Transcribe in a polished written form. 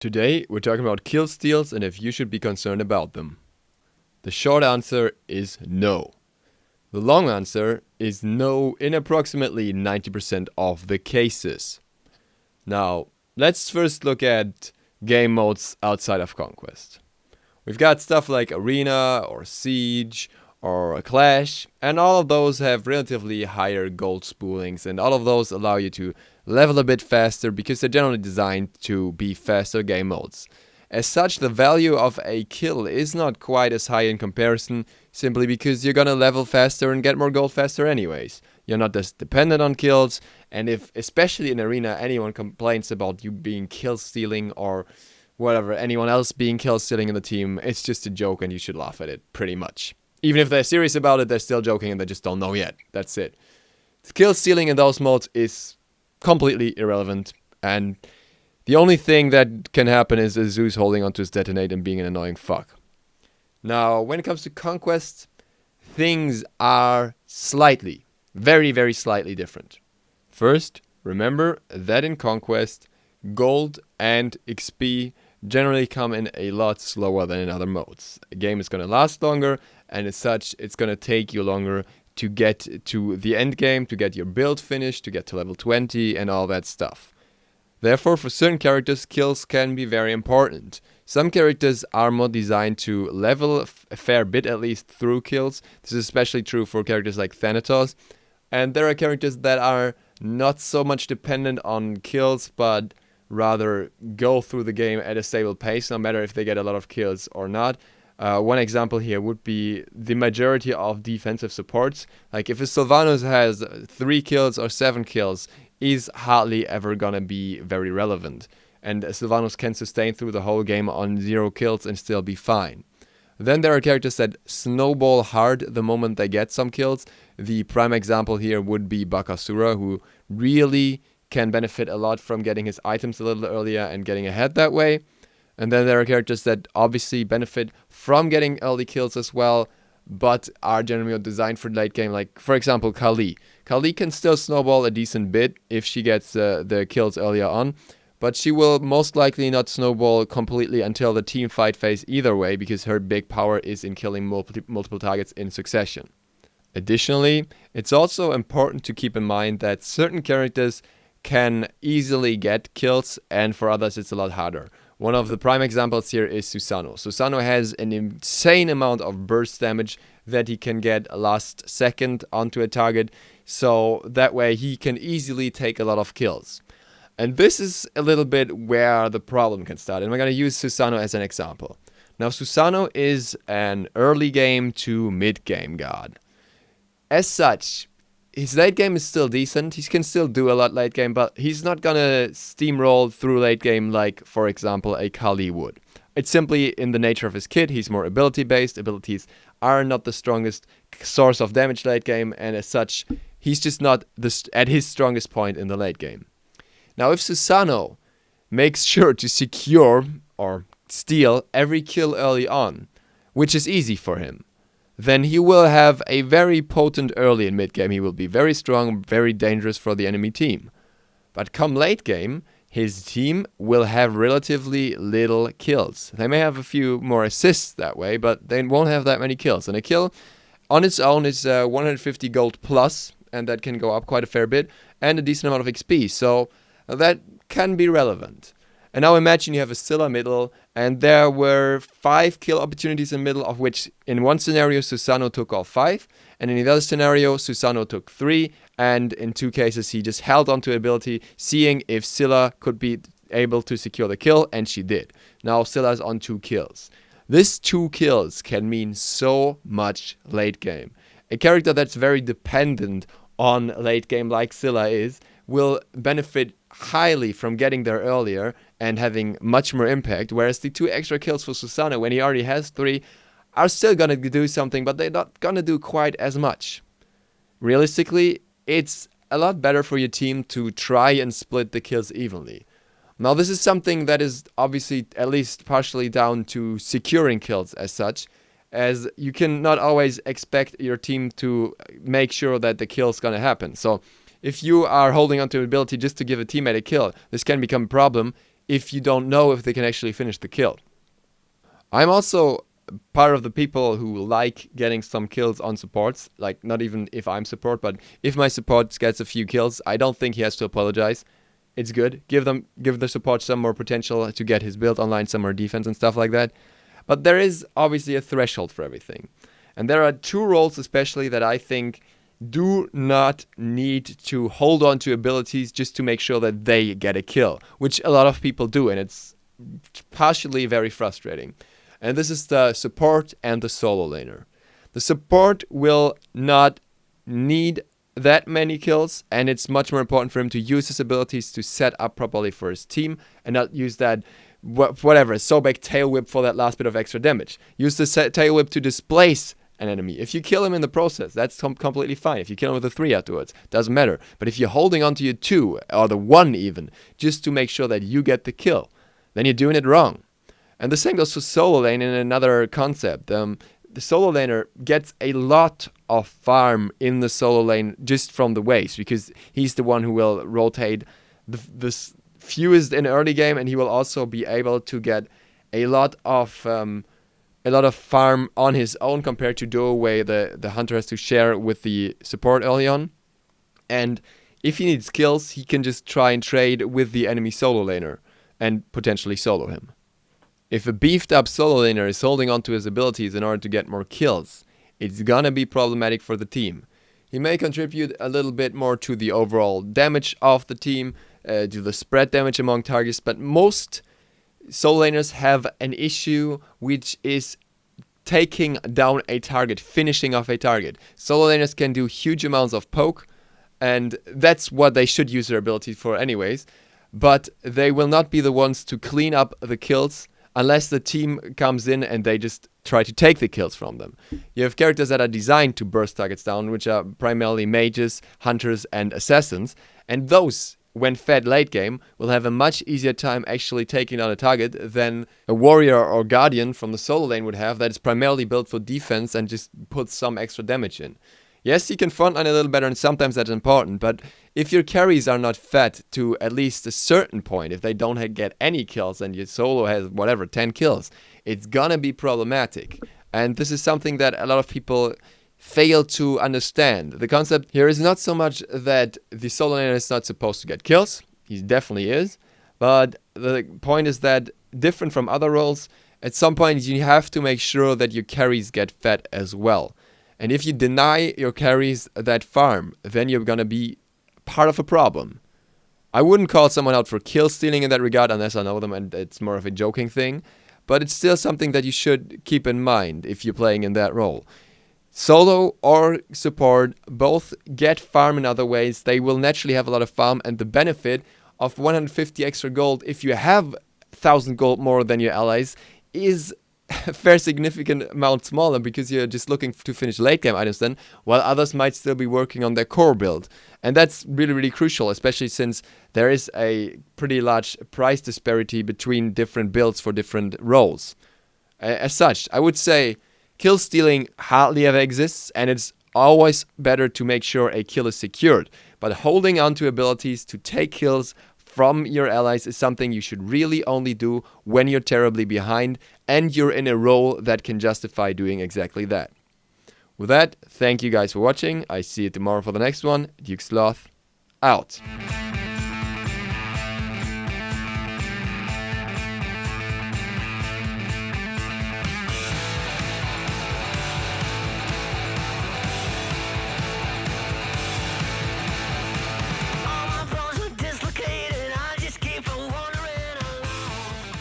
Today, we're talking about kill steals and if you should be concerned about them. The short answer is no. The long answer is no in approximately 90% of the cases. Now, let's first look at game modes outside of Conquest. We've got stuff like Arena or Siege or a Clash, and all of those have relatively higher gold spoolings, and all of those allow you to level a bit faster because they're generally designed to be faster game modes. As such, the value of a kill is not quite as high in comparison, simply because you're gonna level faster and get more gold faster anyways. You're not as dependent on kills, and if, especially in Arena, anyone complains about you being kill stealing or whatever, anyone else being kill stealing in the team, it's just a joke and you should laugh at it, pretty much. Even if they're serious about it, they're still joking and they just don't know yet. That's it. Kill stealing in those modes is completely irrelevant, and the only thing that can happen is a Zeus holding onto his detonate and being an annoying fuck. Now, when it comes to Conquest, things are slightly, very, very slightly different. First, remember that in Conquest, gold and XP generally come in a lot slower than in other modes. A game is going to last longer, and as such, it's going to take you longer to get to the end game, to get your build finished, to get to level 20, and all that stuff. Therefore, for certain characters, kills can be very important. Some characters are more designed to level a fair bit, at least, through kills. This is especially true for characters like Thanatos. And there are characters that are not so much dependent on kills, but rather go through the game at a stable pace, no matter if they get a lot of kills or not. One example here would be the majority of defensive supports. Like if a Sylvanas has 3 kills or 7 kills, is hardly ever gonna be very relevant. And Sylvanas can sustain through the whole game on 0 kills and still be fine. Then there are characters that snowball hard the moment they get some kills. The prime example here would be Bakasura, who really can benefit a lot from getting his items a little earlier and getting ahead that way. And then there are characters that obviously benefit from getting early kills as well, but are generally designed for late game, like, for example, Kali. Kali can still snowball a decent bit if she gets the kills earlier on, but she will most likely not snowball completely until the team fight phase either way, because her big power is in killing multiple targets in succession. Additionally, it's also important to keep in mind that certain characters can easily get kills, and for others it's a lot harder. One of the prime examples here is Susano. Susano has an insane amount of burst damage that he can get last second onto a target, so that way he can easily take a lot of kills. And this is a little bit where the problem can start, and we're going to use Susano as an example. Now, Susano is an early game to mid game god. As such, his late game is still decent. He can still do a lot late game, but he's not gonna steamroll through late game like, for example, a Kali would. It's simply in the nature of his kit. He's more ability based. Abilities are not the strongest source of damage late game, and as such, he's just not at his strongest point in the late game. Now, if Susano makes sure to secure or steal every kill early on, which is easy for him, then he will have a very potent early and mid game. He will be very strong, very dangerous for the enemy team. But come late game, his team will have relatively little kills. They may have a few more assists that way, but they won't have that many kills. And a kill on its own is 150 gold plus, and that can go up quite a fair bit, and a decent amount of XP. So that can be relevant. And now imagine you have a Scylla middle, and there were 5 kill opportunities in middle, of which in one scenario Susano took all 5, and in the other scenario Susano took 3, and in 2 cases he just held onto ability, seeing if Scylla could be able to secure the kill, and she did. Now Scylla's on 2 kills. This 2 kills can mean so much late game. A character that's very dependent on late game like Scylla is, will benefit highly from getting there earlier and having much more impact, whereas the 2 extra kills for Susano, when he already has 3, are still gonna do something, but they're not gonna do quite as much. Realistically, it's a lot better for your team to try and split the kills evenly. Now, this is something that is obviously at least partially down to securing kills as such, as you can not always expect your team to make sure that the kill is gonna happen. So if you are holding onto an ability just to give a teammate a kill, this can become a problem if you don't know if they can actually finish the kill. I'm also part of the people who like getting some kills on supports. Like, not even if I'm support, but if my support gets a few kills, I don't think he has to apologize. It's good. Give the support some more potential to get his build online, some more defense and stuff like that. But there is obviously a threshold for everything. And there are two roles especially that I think do not need to hold on to abilities just to make sure that they get a kill, which a lot of people do, and it's partially very frustrating. And this is the support and the solo laner. The support will not need that many kills, and it's much more important for him to use his abilities to set up properly for his team and not use that whatever Sobek tail whip for that last bit of extra damage. Use the tail whip to displace an enemy. If you kill him in the process, that's completely fine. If you kill him with a 3 afterwards, doesn't matter. But if you're holding on to your 2 or the 1 even, just to make sure that you get the kill, then you're doing it wrong. And the same goes for solo lane in another concept. The solo laner gets a lot of farm in the solo lane just from the waves, because he's the one who will rotate the fewest in early game, and he will also be able to get a lot of farm on his own compared to duo, where the hunter has to share with the support early on. And if he needs kills, he can just try and trade with the enemy solo laner and potentially solo him. If a beefed up solo laner is holding on to his abilities in order to get more kills, it's gonna be problematic for the team. He may contribute a little bit more to the overall damage of the team, to the spread damage among targets, but most solo laners have an issue, which is taking down a target, finishing off a target. Solo laners can do huge amounts of poke, and that's what they should use their ability for anyways, but they will not be the ones to clean up the kills unless the team comes in and they just try to take the kills from them. You have characters that are designed to burst targets down, which are primarily mages, hunters, and assassins, and those, when fed late game, will have a much easier time actually taking down a target than a warrior or guardian from the solo lane would have, that is primarily built for defense and just puts some extra damage in. Yes, you can frontline a little better, and sometimes that's important, but if your carries are not fed to at least a certain point, if they don't get any kills and your solo has, 10 kills, it's gonna be problematic. And this is something that a lot of people fail to understand. The concept here is not so much that the solo laner is not supposed to get kills. He definitely is. But the point is that, different from other roles, at some point you have to make sure that your carries get fed as well. And if you deny your carries that farm, then you're gonna be part of a problem. I wouldn't call someone out for kill stealing in that regard unless I know them and it's more of a joking thing. But it's still something that you should keep in mind if you're playing in that role. Solo or support both get farm in other ways. They will naturally have a lot of farm, and the benefit of 150 extra gold if you have 1,000 gold more than your allies is a fair significant amount smaller, because you're just looking to finish late game items then, while others might still be working on their core build. And that's really, really crucial, especially since there is a pretty large price disparity between different builds for different roles. As such, I would say kill stealing hardly ever exists, and it's always better to make sure a kill is secured. But holding on to abilities to take kills from your allies is something you should really only do when you're terribly behind and you're in a role that can justify doing exactly that. With that, thank you guys for watching. I see you tomorrow for the next one. Duke Sloth, out.